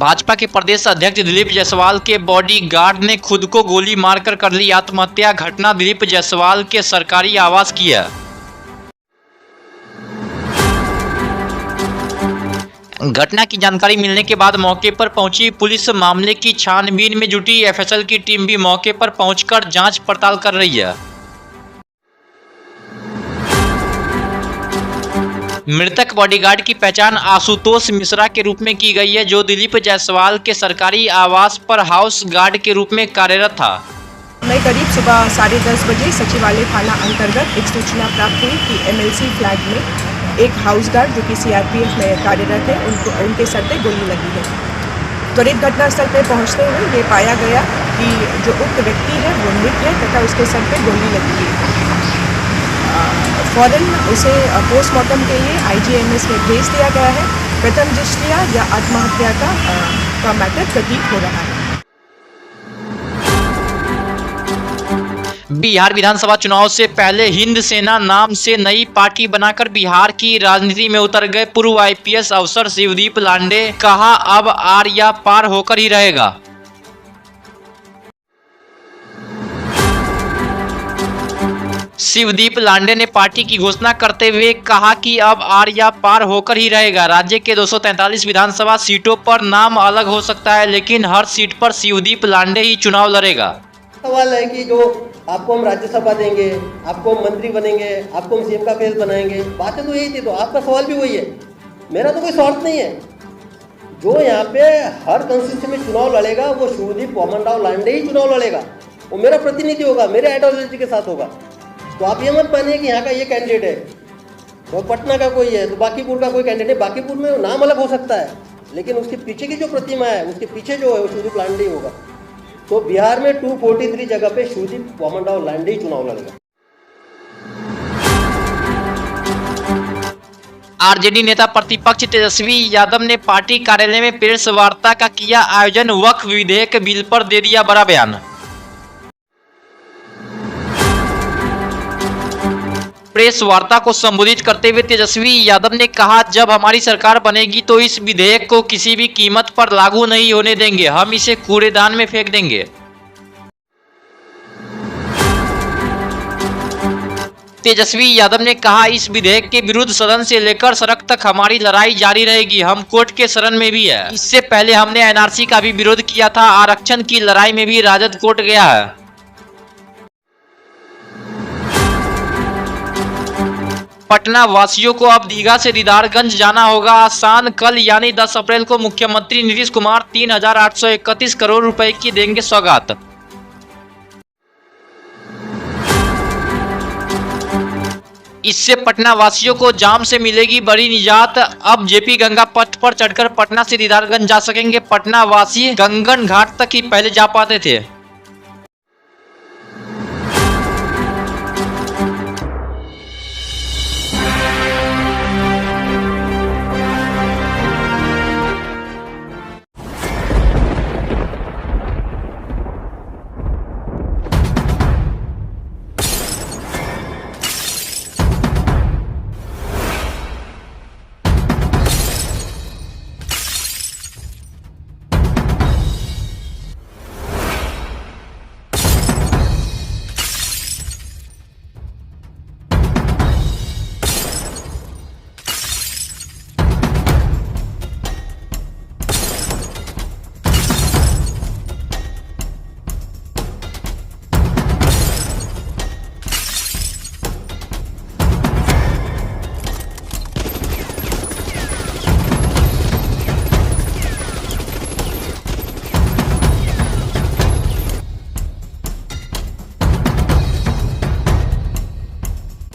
भाजपा के प्रदेश अध्यक्ष दिलीप जायसवाल के बॉडीगार्ड ने खुद को गोली मारकर कर ली आत्महत्या। घटना दिलीप जायसवाल के सरकारी आवास की है। घटना की जानकारी मिलने के बाद मौके पर पहुंची पुलिस मामले की छानबीन में जुटी। एफएसएल की टीम भी मौके पर पहुंचकर जांच पड़ताल कर रही है। मृतक बॉडीगार्ड की पहचान आशुतोष मिश्रा के रूप में की गई है, जो दिलीप जायसवाल के सरकारी आवास पर हाउस गार्ड के रूप में कार्यरत था। मैं करीब सुबह 10:30 बजे सचिवालय थाना अंतर्गत एक सूचना प्राप्त हुई कि एमएलसी फ्लैट में एक हाउस गार्ड जो कि सीआरपीएफ में कार्यरत है उनके सर पे गोली लगी है। त्वरित घटनास्थल पर पहुंचते हुए ये पाया गया कि जो उक्त व्यक्ति है वो मृत है तथा उसके सर पे गोली लगी है। फौरन उसे पोस्टमार्टम के लिए आईजीएमएस में भेज दिया गया है। प्रथम दृष्टया या आत्महत्या का मैटर प्रतीत हो रहा है। बिहार विधानसभा चुनाव से पहले हिंद सेना नाम से नई पार्टी बनाकर बिहार की राजनीति में उतर गए पूर्व आईपीएस अफसर शिवदीप लांडे। कहा अब आर या पार होकर ही रहेगा। शिवदीप लांडे ने पार्टी की घोषणा करते हुए कहा कि अब आर या पार होकर ही रहेगा। राज्य के 243 विधानसभा सीटों पर नाम अलग हो सकता है, लेकिन हर सीट पर शिवदीप लांडे ही चुनाव लड़ेगा। सवाल है कि जो आपको हम राज्यसभा देंगे, आपको हम मंत्री बनेंगे, आपको हम सीएम का फेस बनाएंगे, बातें तो यही थी। तो आपका सवाल भी वही है, मेरा तो कोई स्वार्थ नहीं है। जो यहाँ पे हर कंस्टिट्यूंसी में चुनाव लड़ेगा वो शिवदीप वामनराव लांडे ही चुनाव लड़ेगा। वो मेरा प्रतिनिधि होगा, मेरे आइडियोलॉजी के साथ होगा। तो आप ये मत मानिए कि यहाँ का ये कैंडिडेट है और पटना का कोई है तो बांकीपुर का कोई कैंडिडेट है। बांकीपुर में नाम अलग हो सकता है, लेकिन उसके पीछे की जो प्रतिमा है, उसके पीछे जो है वो शिवदीप लांडे होगा। तो बिहार में 243 जगह पे शिवदीप वामनराव लांडे ही चुनाव लड़ेगा। आरजेडी नेता प्रतिपक्ष तेजस्वी यादव ने पार्टी कार्यालय में प्रेस वार्ता का किया आयोजन। वक्फ विधेयक बिल पर दे दिया बड़ा बयान। प्रेस वार्ता को संबोधित करते हुए तेजस्वी यादव ने कहा, जब हमारी सरकार बनेगी तो इस विधेयक को किसी भी कीमत पर लागू नहीं होने देंगे। हम इसे कूड़ेदान में फेंक देंगे। तेजस्वी यादव ने कहा, इस विधेयक के विरुद्ध सदन से लेकर सड़क तक हमारी लड़ाई जारी रहेगी। हम कोर्ट के शरण में भी है। इससे पहले हमने एनआरसी का भी विरोध किया था। आरक्षण की लड़ाई में भी राजद कोर्ट गया है। पटना वासियों को अब दीघा से दीदारगंज जाना होगा आसान। कल यानी 10 अप्रैल को मुख्यमंत्री नीतीश कुमार 3,831 करोड़ रुपए की देंगे सौगात। इससे पटना वासियों को जाम से मिलेगी बड़ी निजात। अब जेपी गंगा पथ पर चढ़कर पटना से दीदारगंज जा सकेंगे। पटना वासी गंगन घाट तक ही पहले जा पाते थे।